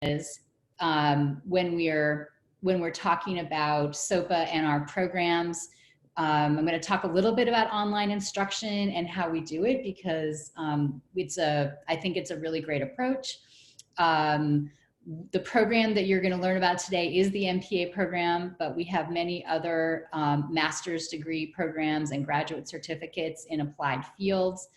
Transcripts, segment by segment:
is when we're talking about SOPA and our programs. I'm going to talk a little bit about online instruction and how we do it, because I think it's a really great approach. The program that you're going to learn about today is the MPA program, but we have many other master's degree programs and graduate certificates in applied fields.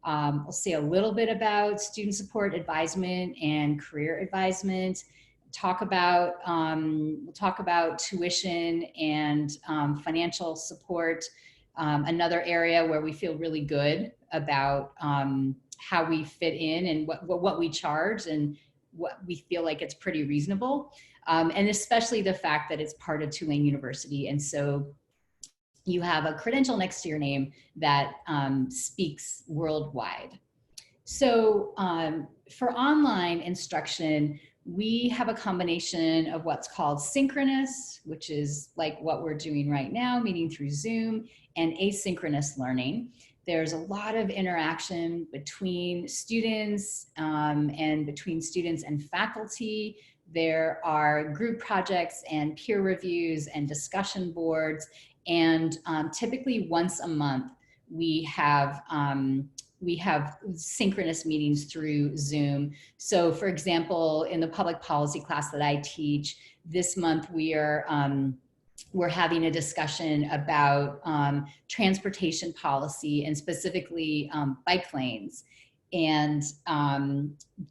We'll say a little bit about student support advisement and career advisement. We'll talk about tuition and financial support. Another area where we feel really good about how we fit in and what we charge and what we feel like it's pretty reasonable. And especially the fact that it's part of Tulane University. And so you have a credential next to your name that speaks worldwide. So for online instruction, we have a combination of what's called synchronous, which is like what we're doing right now, meeting through Zoom, and asynchronous learning. There's a lot of interaction between students and between students and faculty. There are group projects and peer reviews and discussion boards. And typically once a month, we have synchronous meetings through Zoom. So for example, in the public policy class that I teach, this month we're having a discussion about transportation policy and specifically bike lanes and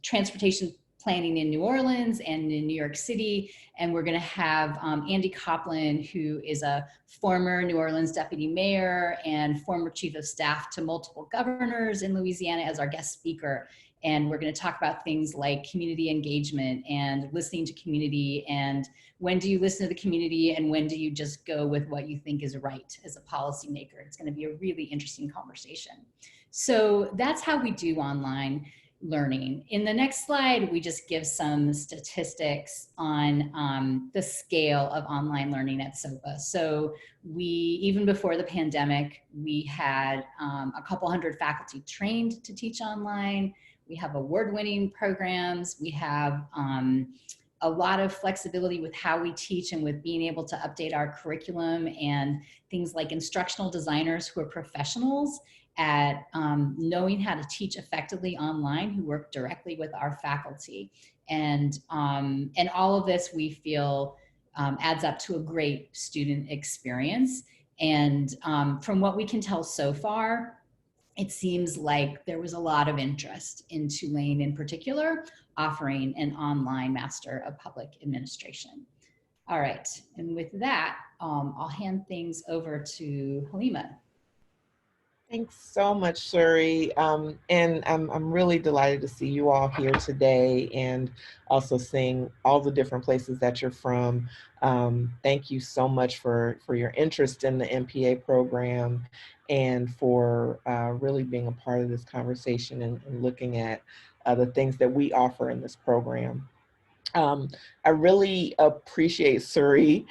transportation planning in New Orleans and in New York City. And we're gonna have Andy Copeland, who is a former New Orleans deputy mayor and former chief of staff to multiple governors in Louisiana, as our guest speaker. And we're gonna talk about things like community engagement and listening to community, and when do you listen to the community and when do you just go with what you think is right as a policymaker. It's gonna be a really interesting conversation. So that's how we do online learning. In the next slide, we just give some statistics on the scale of online learning at SOPA. So even before the pandemic, we had a couple hundred faculty trained to teach online. We have award-winning programs. We have a lot of flexibility with how we teach and with being able to update our curriculum, and things like instructional designers who are professionals at knowing how to teach effectively online, who work directly with our faculty. And all of this we feel adds up to a great student experience. And from what we can tell so far, it seems like there was a lot of interest in Tulane in particular, offering an online Master of Public Administration. All right, and with that, I'll hand things over to Halima. Thanks so much, Suri. And I'm really delighted to see you all here today, and also seeing all the different places that you're from. Thank you so much for your interest in the MPA program and for really being a part of this conversation and looking at the things that we offer in this program. I really appreciate Suri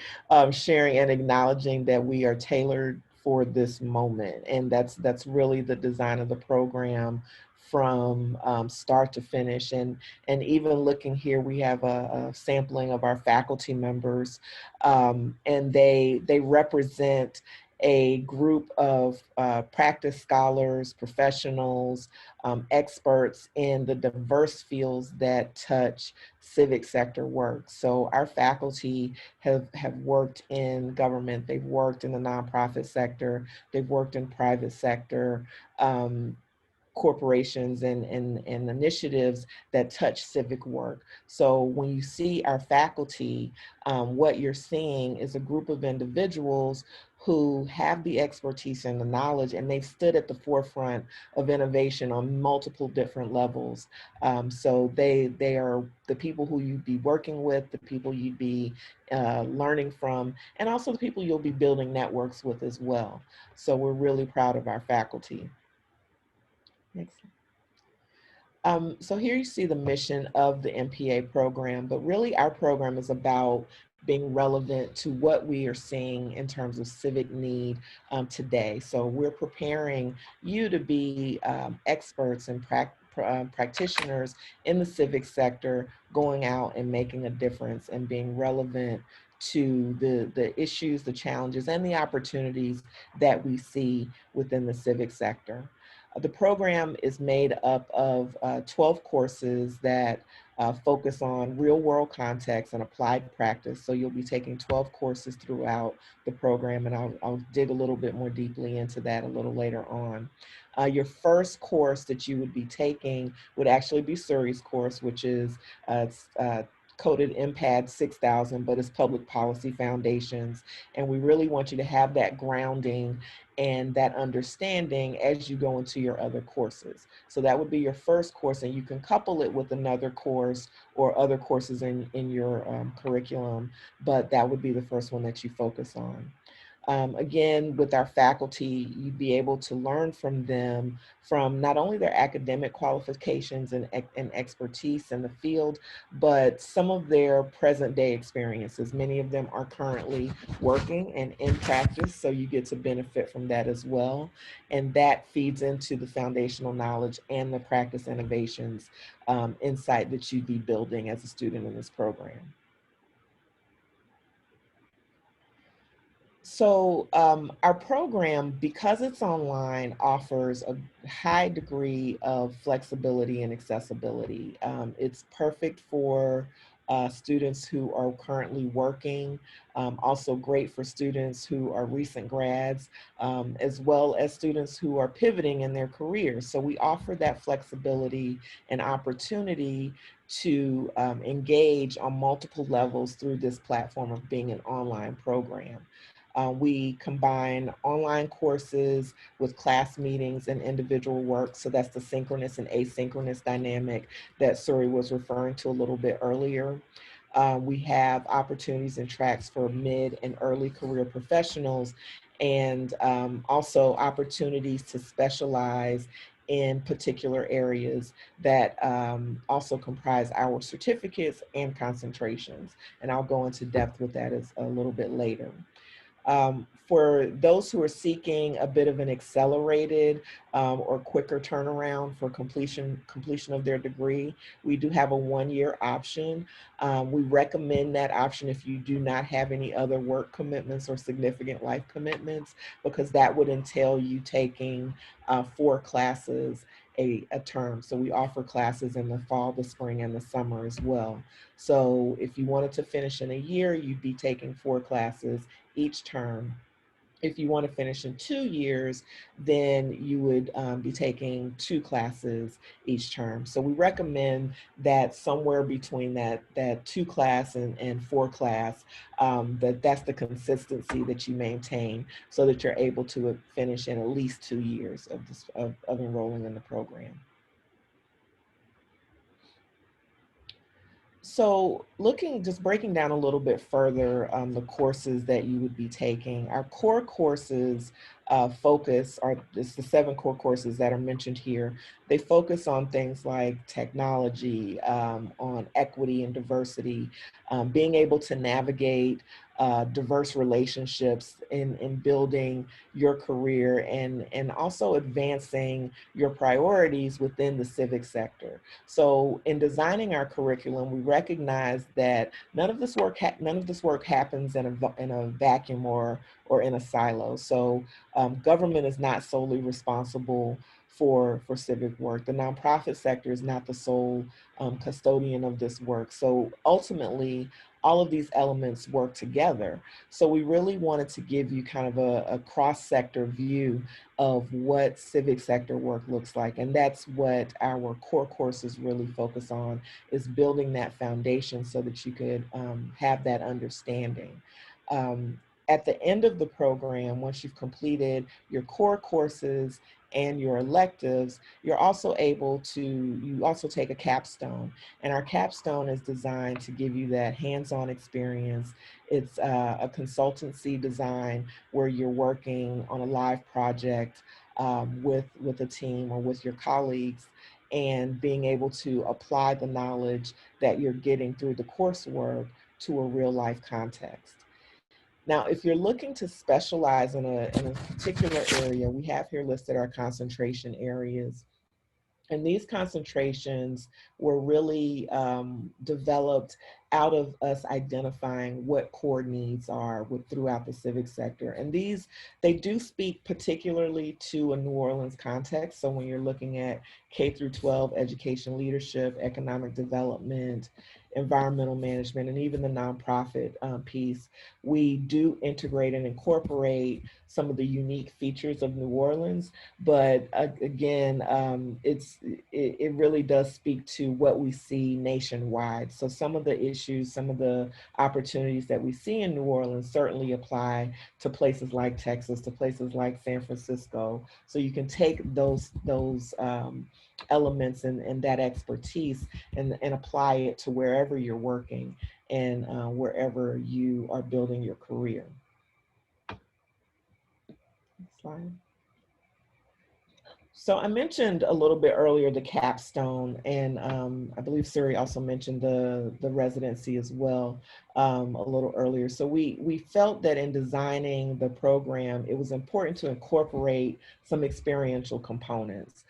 sharing and acknowledging that we are tailored for this moment, and that's really the design of the program from start to finish. And even looking here, we have a sampling of our faculty members, and they represent a group of practice scholars, professionals, experts in the diverse fields that touch civic sector work. So our faculty have worked in government, they've worked in the nonprofit sector, they've worked in private sector, corporations and initiatives that touch civic work. So when you see our faculty, what you're seeing is a group of individuals who have the expertise and the knowledge, and they've stood at the forefront of innovation on multiple different levels. So they are the people who you'd be working with, the people you'd be learning from, and also the people you'll be building networks with as well. So we're really proud of our faculty. Next. So here you see the mission of the MPA program, but really our program is about being relevant to what we are seeing in terms of civic need today. So we're preparing you to be experts and practitioners in the civic sector going out and making a difference and being relevant to the issues, the challenges, and the opportunities that we see within the civic sector. The program is made up of 12 courses that focus on real world context and applied practice. So you'll be taking 12 courses throughout the program, and I'll dig a little bit more deeply into that a little later on. Your first course that you would be taking would actually be Surrey's course, which is coded MPAD 6000, but it's Public Policy Foundations. And we really want you to have that grounding and that understanding as you go into your other courses. So that would be your first course, and you can couple it with another course or other courses in your curriculum, but that would be the first one that you focus on. Again, with our faculty, you'd be able to learn from them from not only their academic qualifications and expertise in the field, but some of their present day experiences. Many of them are currently working and in practice, so you get to benefit from that as well. And that feeds into the foundational knowledge and the practice innovations insight that you'd be building as a student in this program. So our program, because it's online, offers a high degree of flexibility and accessibility. It's perfect for students who are currently working, also great for students who are recent grads, as well as students who are pivoting in their careers. So we offer that flexibility and opportunity to engage on multiple levels through this platform of being an online program. We combine online courses with class meetings and individual work. So that's the synchronous and asynchronous dynamic that Suri was referring to a little bit earlier. We have opportunities and tracks for mid and early career professionals, and also opportunities to specialize in particular areas that also comprise our certificates and concentrations. And I'll go into depth with that as a little bit later. For those who are seeking a bit of an accelerated or quicker turnaround for completion of their degree, we do have a 1-year option. We recommend that option if you do not have any other work commitments or significant life commitments, because that would entail you taking 4 classes a term. So we offer classes in the fall, the spring, and the summer as well. So if you wanted to finish in a year, you'd be taking 4 classes each term. If you want to finish in 2 years, then you would be taking 2 classes each term. So we recommend that somewhere between that 2 class and 4 class, that's the consistency that you maintain so that you're able to finish in at least 2 years of enrolling in the program. So just breaking down a little bit further the courses that you would be taking, our core courses it's the 7 core courses that are mentioned here. They focus on things like technology, on equity and diversity, being able to navigate diverse relationships in building your career and also advancing your priorities within the civic sector. So in designing our curriculum, we recognize that none of this work happens in a vacuum or in a silo. So government is not solely responsible for civic work. The nonprofit sector is not the sole custodian of this work. So ultimately, all of these elements work together. So we really wanted to give you kind of a cross-sector view of what civic sector work looks like. And that's what our core courses really focus on, is building that foundation so that you could have that understanding. At the end of the program, once you've completed your core courses and your electives, you also take a capstone. And our capstone is designed to give you that hands-on experience. It's a consultancy design where you're working on a live project with a team or with your colleagues, and being able to apply the knowledge that you're getting through the coursework to a real life context. Now, if you're looking to specialize in a particular area, we have here listed our concentration areas. And these concentrations were really developed out of us identifying what core needs are throughout the civic sector. And these, they do speak particularly to a New Orleans context. So when you're looking at K through 12 education leadership, economic development, environmental management, and even the nonprofit piece, we do integrate and incorporate some of the unique features of New Orleans. But again, it really does speak to what we see nationwide. So some of the issues, some of the opportunities that we see in New Orleans certainly apply to places like Texas, to places like San Francisco. So you can take those elements and that expertise and apply it to wherever you're working and wherever you are building your career. Next slide. So I mentioned a little bit earlier the capstone, and I believe Suri also mentioned the residency as well a little earlier. So we felt that in designing the program, it was important to incorporate some experiential components.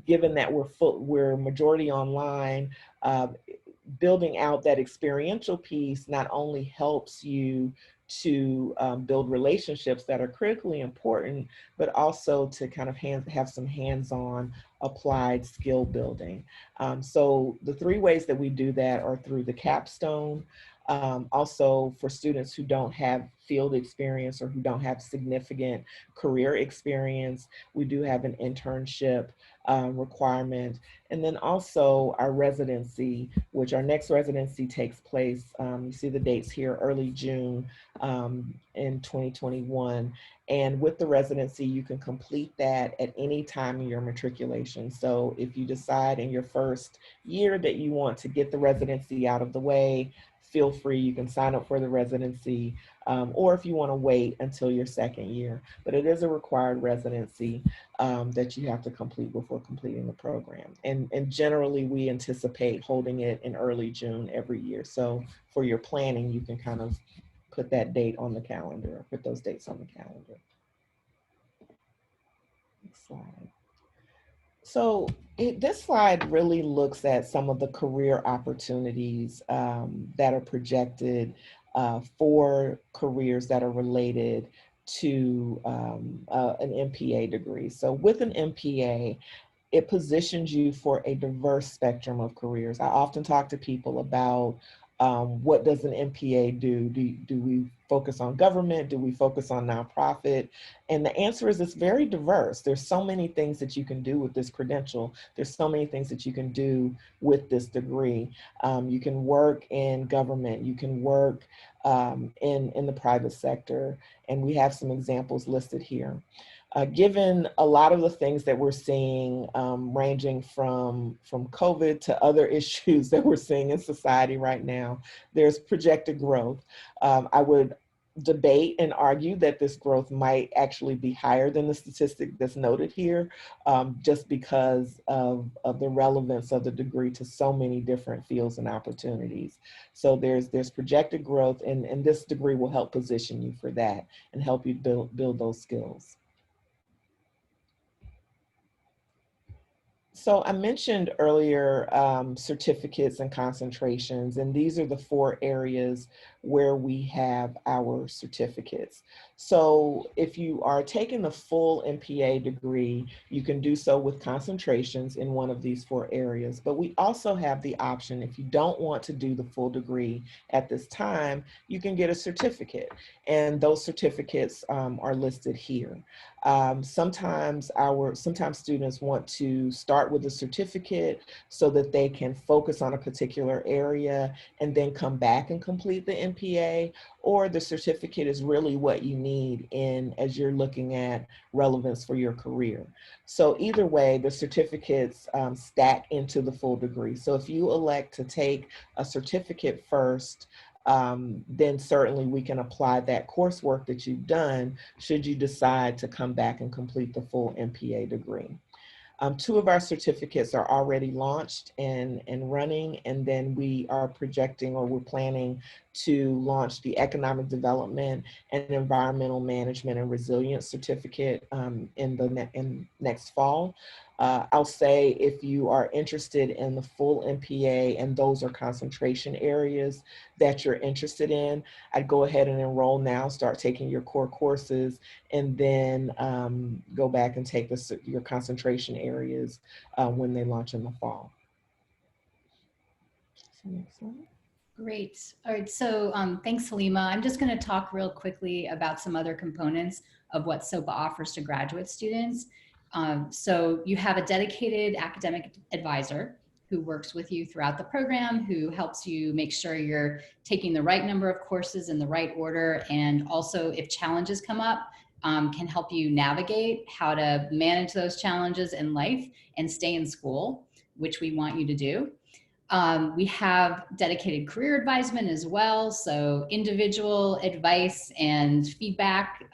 Given that we're majority online, building out that experiential piece not only helps you to build relationships that are critically important, but also to kind of have some hands-on applied skill building. So the three ways that we do that are through the capstone. Also for students who don't have field experience or who don't have significant career experience, we do have an internship requirement. And then also our residency, which our next residency takes place, you see the dates here, early June in 2021. And with the residency, you can complete that at any time in your matriculation. So if you decide in your first year that you want to get the residency out of the way, feel free, you can sign up for the residency, or if you want to wait until your second year. But it is a required residency that you have to complete before completing the program. And generally, we anticipate holding it in early June every year. So for your planning, you can kind of put that date on the calendar, or put those dates on the calendar. Next slide. So this slide really looks at some of the career opportunities that are projected for careers that are related to an MPA degree. So with an MPA, it positions you for a diverse spectrum of careers. I often talk to people about what does an MPA do? Do we focus on government? Do we focus on nonprofit? And the answer is it's very diverse. There's so many things that you can do with this credential. There's so many things that you can do with this degree. You can work in government. You can work in the private sector. And we have some examples listed here. Given a lot of the things that we're seeing, ranging from COVID to other issues that we're seeing in society right now, there's projected growth. I would debate and argue that this growth might actually be higher than the statistic that's noted here, just because of the relevance of the degree to so many different fields and opportunities. So there's projected growth, and this degree will help position you for that and help you build those skills. So I mentioned earlier certificates and concentrations, and these are the 4 areas where we have our certificates. So if you are taking the full MPA degree, you can do so with concentrations in one of these 4 areas. But we also have the option, if you don't want to do the full degree at this time, you can get a certificate. And those certificates are listed here. Sometimes students want to start with a certificate so that they can focus on a particular area and then come back and complete the MPA, or the certificate is really what you need as you're looking at relevance for your career. So either way, the certificates stack into the full degree. So if you elect to take a certificate first, then certainly we can apply that coursework that you've done should you decide to come back and complete the full MPA degree. 2 of our certificates are already launched and running, and then we are projecting, or we're planning to launch the Economic Development and Environmental Management and Resilience certificate in next fall. I'll say if you are interested in the full MPA and those are concentration areas that you're interested in, I'd go ahead and enroll now, start taking your core courses, and then go back and take your concentration areas when they launch in the fall. Next slide. Great. All right. So thanks, Halima. I'm just going to talk real quickly about some other components of what SOPA offers to graduate students. So you have a dedicated academic advisor who works with you throughout the program, who helps you make sure you're taking the right number of courses in the right order, and also if challenges come up, can help you navigate how to manage those challenges in life and stay in school, which we want you to do. We have dedicated career advisement as well, so individual advice and feedback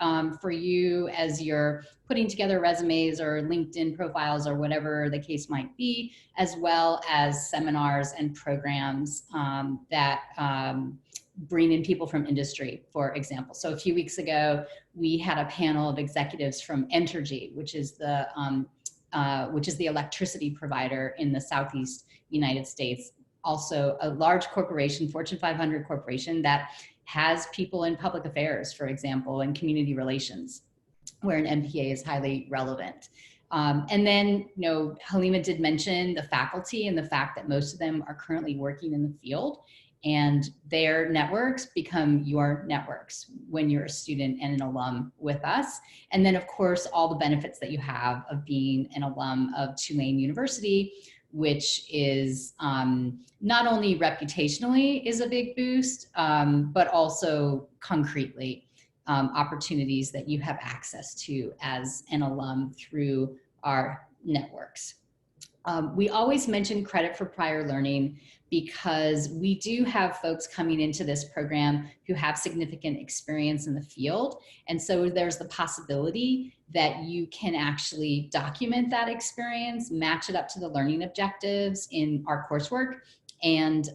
for you as you're putting together resumes or LinkedIn profiles or whatever the case might be, as well as seminars and programs that bring in people from industry, for example. So a few weeks ago, we had a panel of executives from Entergy, which is the electricity provider in the Southeast United States, also a large corporation, Fortune 500 corporation that has people in public affairs, for example, and community relations, where an MPA is highly relevant. And then, Halima did mention the faculty and the fact that most of them are currently working in the field, and their networks become your networks when you're a student and an alum with us. And then, of course, all the benefits that you have of being an alum of Tulane University, which is not only reputationally is a big boost, but also concretely opportunities that you have access to as an alum through our networks. We always mention credit for prior learning because we do have folks coming into this program who have significant experience in the field. And so there's the possibility that you can actually document that experience, match it up to the learning objectives in our coursework, and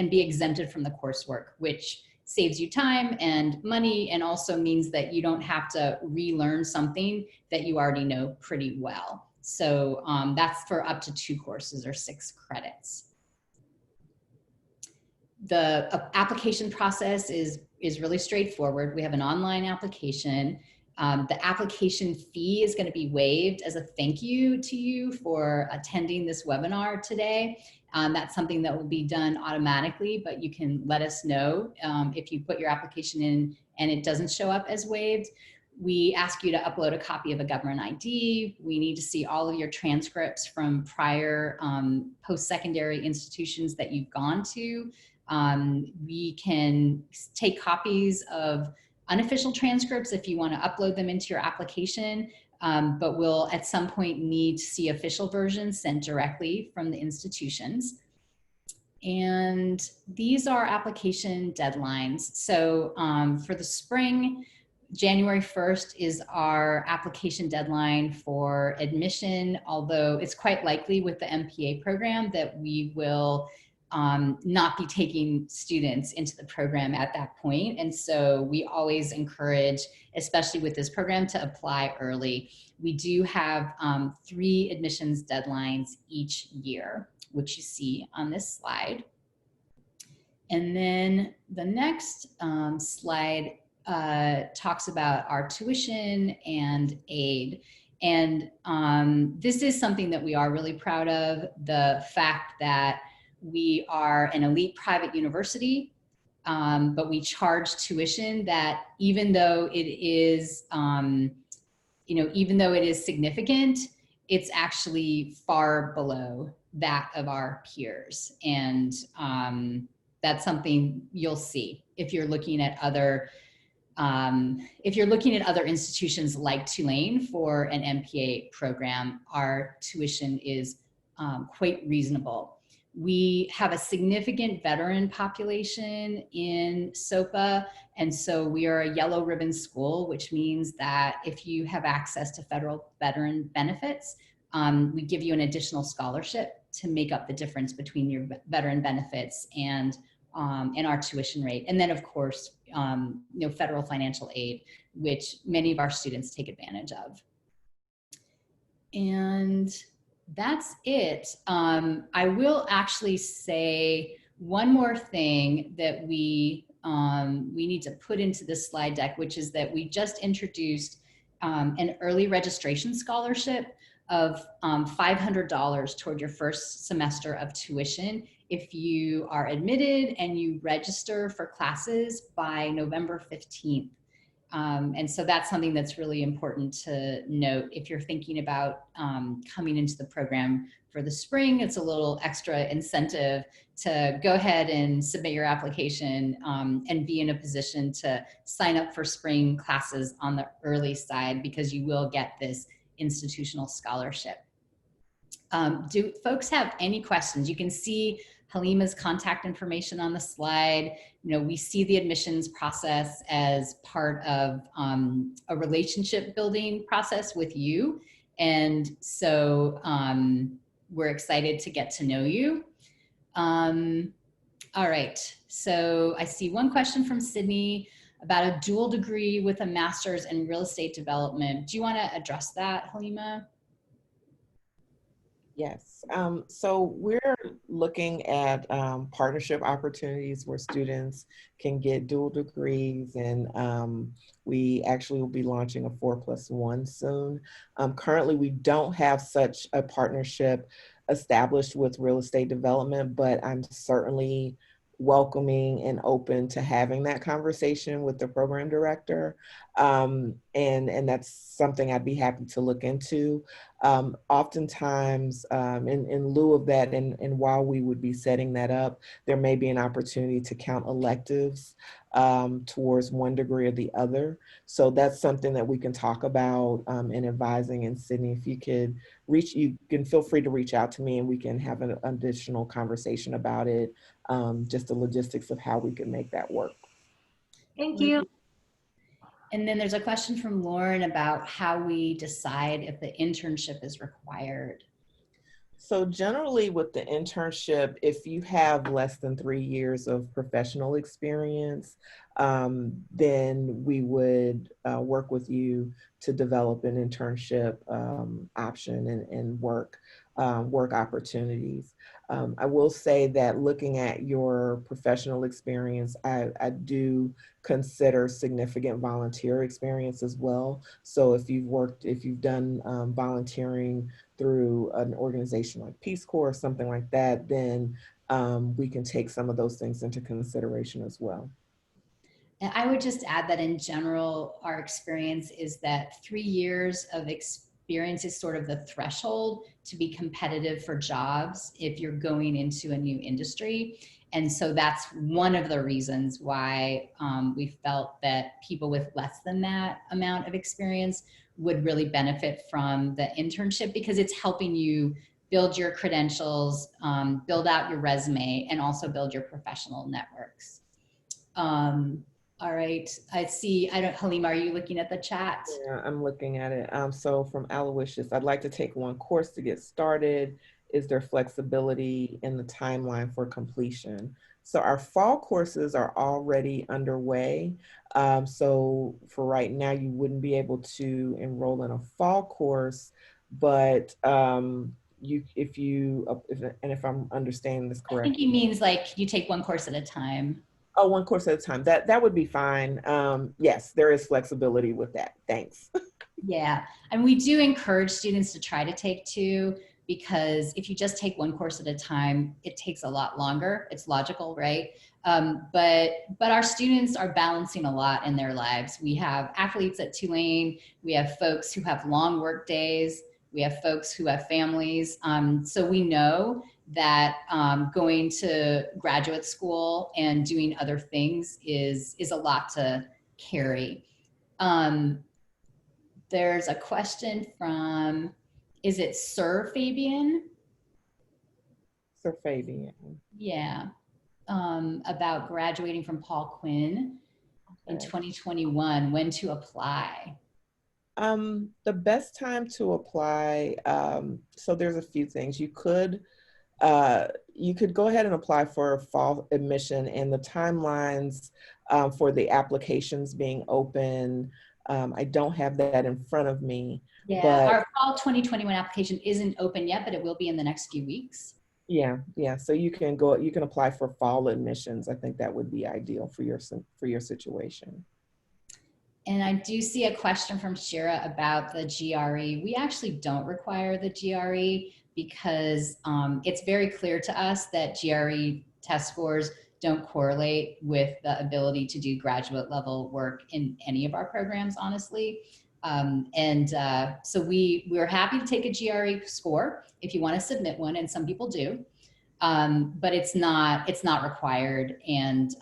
be exempted from the coursework, which saves you time and money, and also means that you don't have to relearn something that you already know pretty well. So that's for up to 2 courses or 6 credits. The application process is really straightforward. We have an online application. The application fee is going to be waived as a thank you to you for attending this webinar today. That's something that will be done automatically, but you can let us know if you put your application in and it doesn't show up as waived. We ask you to upload a copy of a government ID. We need to see all of your transcripts from prior post-secondary institutions that you've gone to. We can take copies of unofficial transcripts if you want to upload them into your application, but we'll at some point need to see official versions sent directly from the institutions. And these are application deadlines. So for the spring, January 1st is our application deadline for admission, although it's quite likely with the MPA program that we will not be taking students into the program at that point. And so we always encourage, especially with this program, to apply early. We do have 3 admissions deadlines each year, which you see on this slide. And then the next slide talks about our tuition and aid. And this is something that we are really proud of, the fact that we are an elite private university, but we charge tuition that even though it is, even though it is significant, it's actually far below that of our peers. And that's something you'll see if you're looking at other institutions like Tulane for an MPA program. Our tuition is quite reasonable. We have a significant veteran population in SOPA, and so we are a yellow ribbon school, which means that if you have access to federal veteran benefits, we give you an additional scholarship to make up the difference between your veteran benefits and our tuition rate. And then, of course, federal financial aid, which many of our students take advantage of. And That's it. I will actually say one more thing that we need to put into the slide deck, which is that we just introduced an early registration scholarship of $500 toward your first semester of tuition if you are admitted and you register for classes by November 15th. And so that's something that's really important to note. If you're thinking about coming into the program for the spring, it's a little extra incentive to go ahead and submit your application and be in a position to sign up for spring classes on the early side, because you will get this institutional scholarship. Do folks have any questions? You can see Halima's contact information on the slide. You know, we see the admissions process as part of a relationship building process with you. And so we're excited to get to know you. All right, so I see one question from Sydney about a dual degree with a master's in real estate development. Do you want to address that, Halima? Yes. So we're looking at partnership opportunities where students can get dual degrees, and we actually will be launching a 4+1 soon. Currently, we don't have such a partnership established with real estate development, but I'm certainly welcoming and open to having that conversation with the program director. And that's something I'd be happy to look into. Oftentimes, in lieu of that, and while we would be setting that up, there may be an opportunity to count electives towards one degree or the other. So that's something that we can talk about in advising. And Sydney, if you could you can feel free to reach out to me and we can have an additional conversation about it, just the logistics of how we can make that work. Thank you. And then there's a question from Lauren about how we decide if the internship is required. So generally with the internship, if you have less than 3 years of professional experience, then we would work with you to develop an internship option and work opportunities. I will say that looking at your professional experience, I do consider significant volunteer experience as well. So if you've done volunteering through an organization like Peace Corps or something like that, then we can take some of those things into consideration as well. And I would just add that in general, our experience is that 3 years of experience is sort of the threshold to be competitive for jobs if you're going into a new industry. And so that's one of the reasons why we felt that people with less than that amount of experience would really benefit from the internship, because it's helping you build your credentials, build out your resume, and also build your professional networks. All right, Halima, are you looking at the chat? Yeah, I'm looking at it. So from Aloysius, I'd like to take one course to get started. Is there flexibility in the timeline for completion? So our fall courses are already underway. So for right now, you wouldn't be able to enroll in a fall course, but if I'm understanding this I correctly. think he means like you take one course at a time. Oh, one course at a time. That would be fine. Yes, there is flexibility with that. Thanks. Yeah, and we do encourage students to try to take two, because if you just take one course at a time, it takes a lot longer. It's logical, right? But our students are balancing a lot in their lives. We have athletes at Tulane. We have folks who have long work days. We have folks who have families. So we know that going to graduate school and doing other things is a lot to carry. There's a question from, is it Sir Fabian? Sir Fabian. Yeah, about graduating from Paul Quinn in 2021, when to apply. The best time to apply, so there's a few things. You could go ahead and apply for fall admission, and the timelines for the applications being open I don't have that in front of me. Yeah, but our fall 2021 application isn't open yet, but it will be in the next few weeks. yeah, so you can apply for fall admissions. I think that would be ideal for your situation. And I do see a question from Shira about the GRE. We actually don't require the GRE because it's very clear to us that GRE test scores don't correlate with the ability to do graduate level work in any of our programs, honestly. So we're happy to take a GRE score if you want to submit one, and some people do, but it's not required. And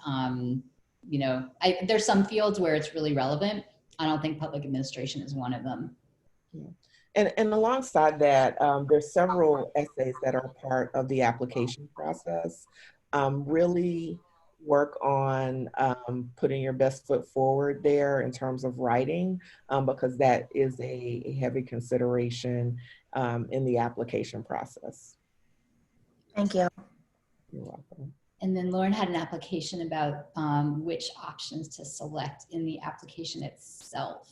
you know, there's some fields where it's really relevant. I don't think public administration is one of them. Yeah. And alongside that, there's several essays that are part of the application process. Really work on putting your best foot forward there in terms of writing, because that is a heavy consideration in the application process. Thank you. You're welcome. And then Lauren had an application about which options to select in the application itself.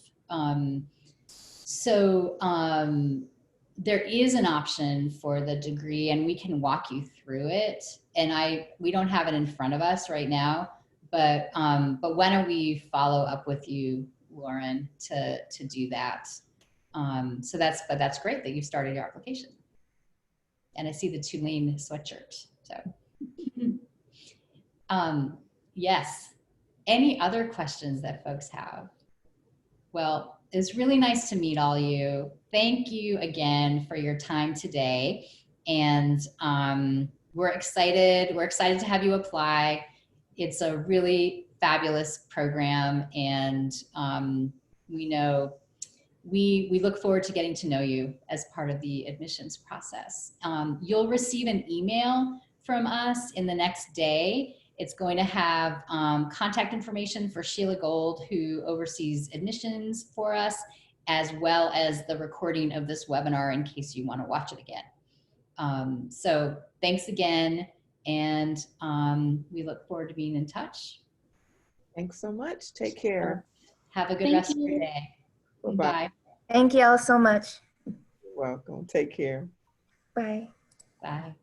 There is an option for the degree, and we can walk you through it. And we don't have it in front of us right now, but why don't we follow up with you, Lauren, to do that? But that's great that you started your application. And I see the Tulane sweatshirt. So. Yes. Any other questions that folks have? Well, it's really nice to meet all you. Thank you again for your time today. And we're excited. We're excited to have you apply. It's a really fabulous program. And we know we look forward to getting to know you as part of the admissions process. You'll receive an email from us in the next day. It's going to have contact information for Sheila Gold, who oversees admissions for us, as well as the recording of this webinar in case you want to watch it again. So thanks again, and we look forward to being in touch. Thanks so much. Take care. Have a good rest of your day. Bye-bye. Bye. Thank you all so much. You're welcome. Take care. Bye. Bye.